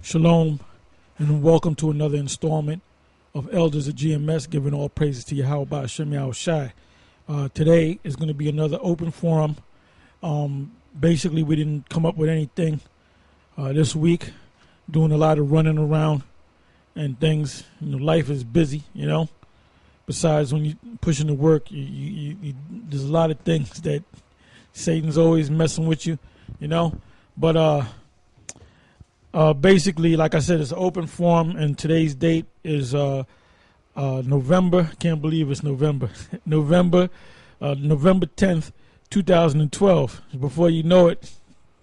Shalom, and welcome to another installment of Elders of GMS, giving all praises to Yahweh Hashem Yahushai. Today is going to be another open forum. Basically, we didn't come up with anything this week, doing a lot of running around and things. You know, life is busy, you know. Besides, when you're pushing to work, there's a lot of things that Satan's always messing with you, you know. But basically, like I said, it's an open forum, and today's date is November. Can't believe it's November. November 10th, 2012. Before you know it,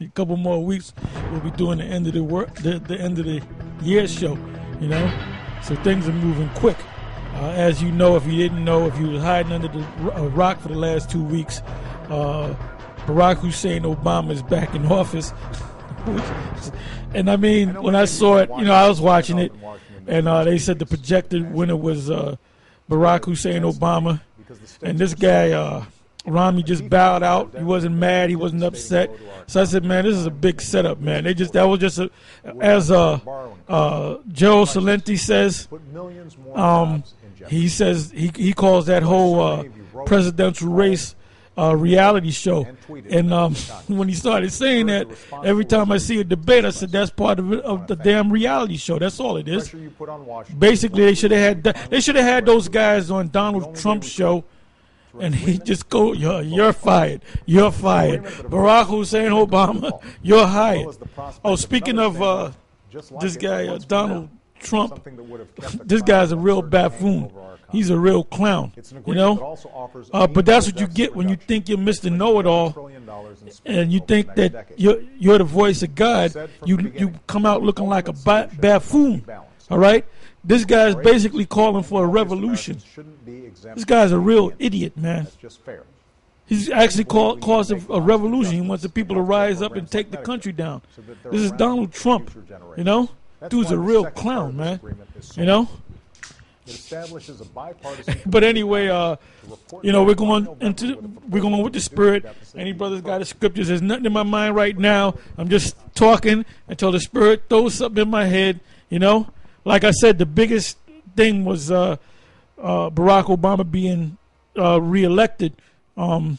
a couple more weeks, we'll be doing the end of the end of the year show. You know, so things are moving quick. As you know, if you didn't know, if you were hiding under the rock for the last 2 weeks, Barack Hussein Obama is back in office. And I mean, when I saw it, you know, I was watching it, and they said the projected winner was Barack Hussein Obama, and this guy, Romney, just bowed out. He wasn't mad, he wasn't upset. So I said, man, this is a big setup, man. That was just as Joe Salenti says, he says he calls that whole presidential race reality show. And when he started saying that, every time I see a debate, I said that's part of the damn reality show. That's all it is. Basically, they should have had those guys on Donald Trump's show, and he just go, you're fired, you're fired. Barack Hussein Obama, you're hired. Oh, speaking of this guy, Donald Trump, this guy's a real buffoon. He's a real clown, you know. But that's what you get when you think you're Mr. Know-It-All, and you think that you're the voice of God. You come out looking like a buffoon. All right. This guy's basically calling for a revolution. This guy's a real idiot, man. He's actually caused a revolution. He wants the people to rise up and take the country down. This is Donald Trump, you know. Dude's a real clown, man. You know. But anyway, you know, we're going with the spirit. Any brothers got the scriptures? There's nothing in my mind right now. I'm just talking until the spirit throws something in my head. You know, like I said, the biggest thing was Barack Obama being reelected to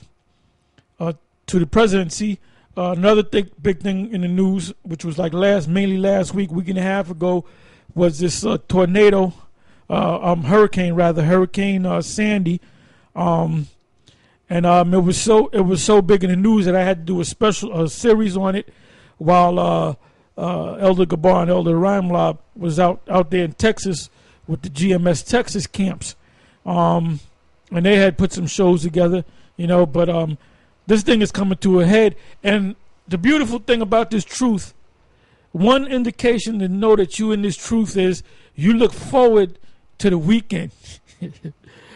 the presidency. Another big thing in the news, which was like mainly last week and a half ago, was this tornado. Hurricane Sandy, and it was so big in the news that I had to do a series on it while Elder Gabar and Elder Rhymelab was out there in Texas with the GMS Texas camps, and they had put some shows together, you know. But this thing is coming to a head, and the beautiful thing about this truth, one indication to know that you in this truth is you look forward to the weekend.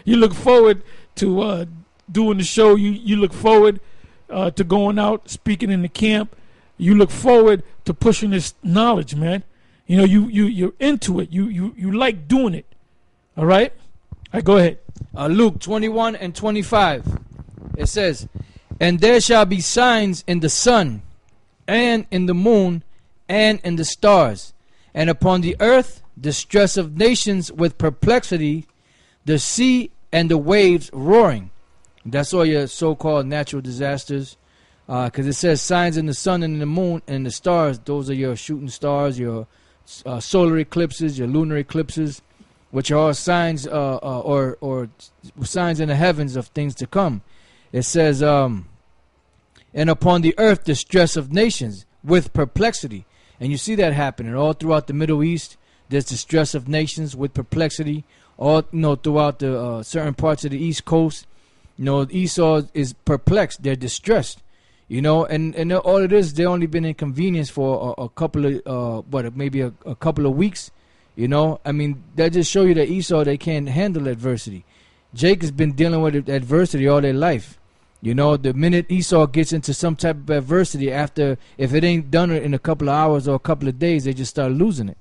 You look forward to doing the show. You look forward to going out speaking in the camp. You look forward to pushing this knowledge, man. You know, you're into it. You like doing it. All right? All right, go ahead. Luke 21 and 25. It says, "And there shall be signs in the sun, and in the moon, and in the stars, and upon the earth distress of nations with perplexity, the sea and the waves roaring." That's all your so-called natural disasters, because it says signs in the sun and in the moon and the stars. Those are your shooting stars, your solar eclipses, your lunar eclipses, which are all signs or signs in the heavens of things to come. It says, and upon the earth distress of nations with perplexity. And you see that happening all throughout the Middle East. There's distress of nations with perplexity, all throughout the certain parts of the East Coast. Esau is perplexed; they're distressed. And all it is, they only been inconvenienced for a couple of maybe a couple of weeks. I mean, that just show you that Esau, they can't handle adversity. Jacob's been dealing with adversity all their life. The minute Esau gets into some type of adversity, if it ain't done in a couple of hours or a couple of days, they just start losing it.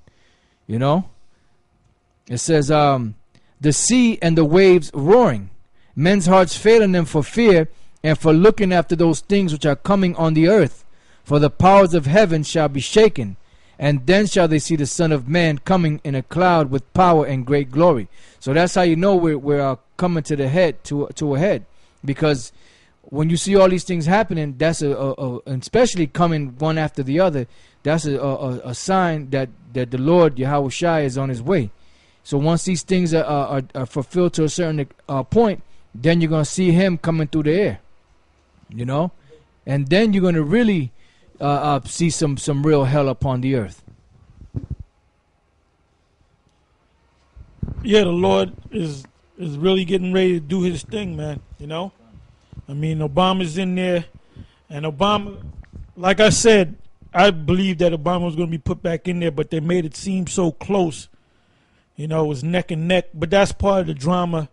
It says, the sea and the waves roaring, men's hearts failing them for fear and for looking after those things which are coming on the earth. For the powers of heaven shall be shaken, And then shall they see the Son of Man coming in a cloud with power and great glory. So that's how you know we're coming to the head, to a head. Because when you see all these things happening, that's and especially coming one after the other, that's a sign that the Lord Yahweh Shai is on his way. So once these things are fulfilled to a certain point, then you're going to see him coming through the air, you know, and then you're going to really see some real hell upon the earth. Yeah, the Lord is really getting ready to do his thing, man, you know. I mean, Obama's in there, and Obama, like I said, I believe that Obama was going to be put back in there, but they made it seem so close. You know, it was neck and neck. But that's part of the drama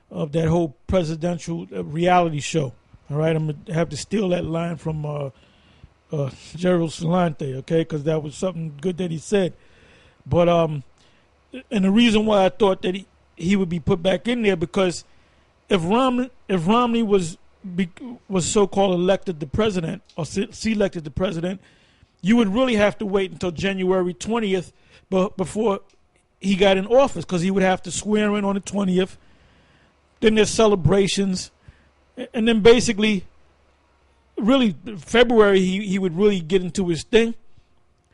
of that whole presidential reality show. All right, I'm going to have to steal that line from Gerald Salante, okay, because that was something good that he said. But and the reason why I thought that he would be put back in there, because if Romney was so-called elected the president, or selected the president, you would really have to wait until January 20th before he got in office, because he would have to swear in on the 20th. Then there's celebrations. And then basically, really, February, he would really get into his thing.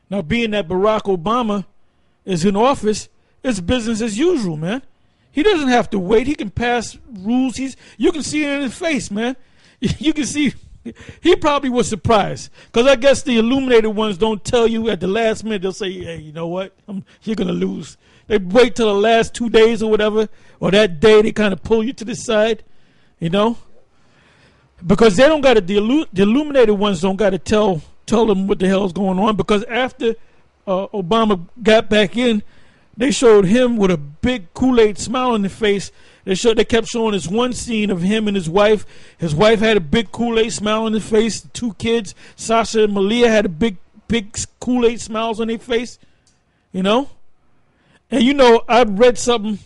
Now, being that Barack Obama is in office, it's business as usual, man. He doesn't have to wait. He can pass rules. You can see it in his face, man. You can see he probably was surprised, because I guess the illuminated ones don't tell you at the last minute. They'll say, hey, you know what? You're going to lose. They wait till the last 2 days or whatever, or that day they kind of pull you to the side, you know, because they don't got to, the illuminated ones don't got to tell them what the hell's going on, because after Obama got back in, they showed him with a big Kool-Aid smile on the face. They kept showing this one scene of him and his wife. His wife had a big Kool-Aid smile on her face. 2 kids, Sasha and Malia, had a big Kool-Aid smiles on their face, you know. And you know, I read something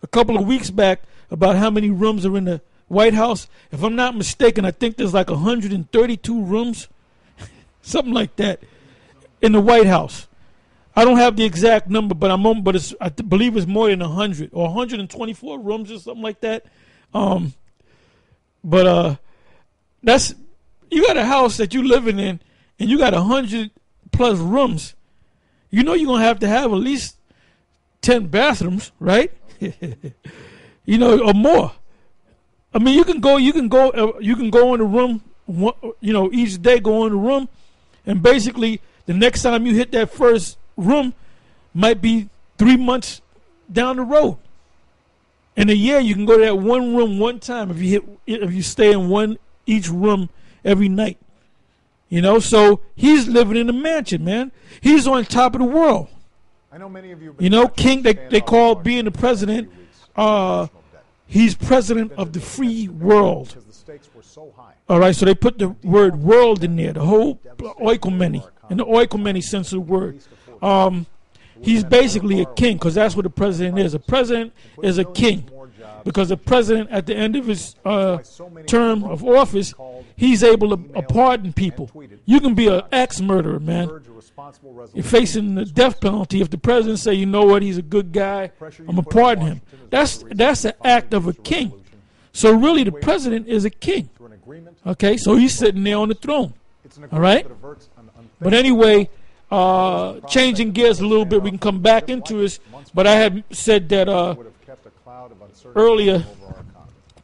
a couple of weeks back about how many rooms are in the White House. If I'm not mistaken, I think there's like 132 rooms, something like that, in the White House. I don't have the exact number, but I believe it's more than 100 or 124 rooms or something like that. That's, you got a house that you living in, and you got 100 plus rooms. You know you're gonna have to have at least 10 bathrooms, right? You know, or more. I mean, you can go in the room, you know, each day go in the room, and basically the next time you hit that first room might be 3 months down the road. In a year, you can go to that one room one time if you stay in each room every night. You know, so he's living in a mansion, man. He's on top of the world. I know many of you. You know, King. They call being the president. He's president of the free world. All right, so they put the word world in there, the whole oikomeni, in the oikomeni sense of the word. He's basically a king, because that's what a president is. A president is a king, because the president, at the end of his term of office, he's able to pardon people. You can be an axe-murderer, man. You're facing the death penalty if the president say, you know what, he's a good guy, I'm going to pardon him. That's an act of a king. So really the president is a king. Okay, so he's sitting there on the throne. All right? But anyway, changing gears a little bit, we can come back into this, but I had said that earlier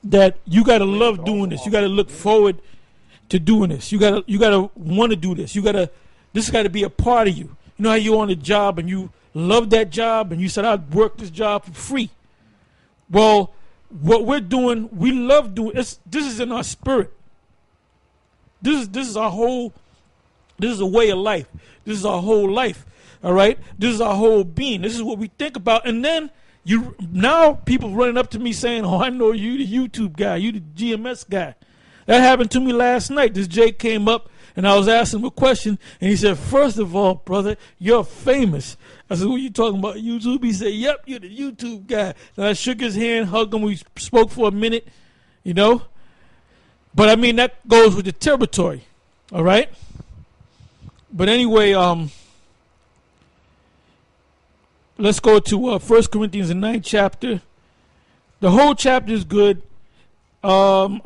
that you got to love doing this. You got to look forward to doing this. You got to want to do this. This got to be a part of you. You know how you're on a job and you love that job and you said, I'd work this job for free. Well, what we're doing, we love doing this. This is in our spirit. This is our whole. This is a way of life. This is our whole life. All right. This is our whole being. This is what we think about. And then now people running up to me saying, "Oh, I know you, the YouTube guy. You the GMS guy." That happened to me last night. This Jake came up and I was asking him a question, and he said, "First of all, brother, you're famous." I said, "What are you talking about, YouTube?" He said, "Yep, you're the YouTube guy." And I shook his hand, hugged him. We spoke for a minute, you know. But I mean, that goes with the territory, all right? But anyway, let's go to 1 Corinthians, the 9th chapter. The whole chapter is good. I'm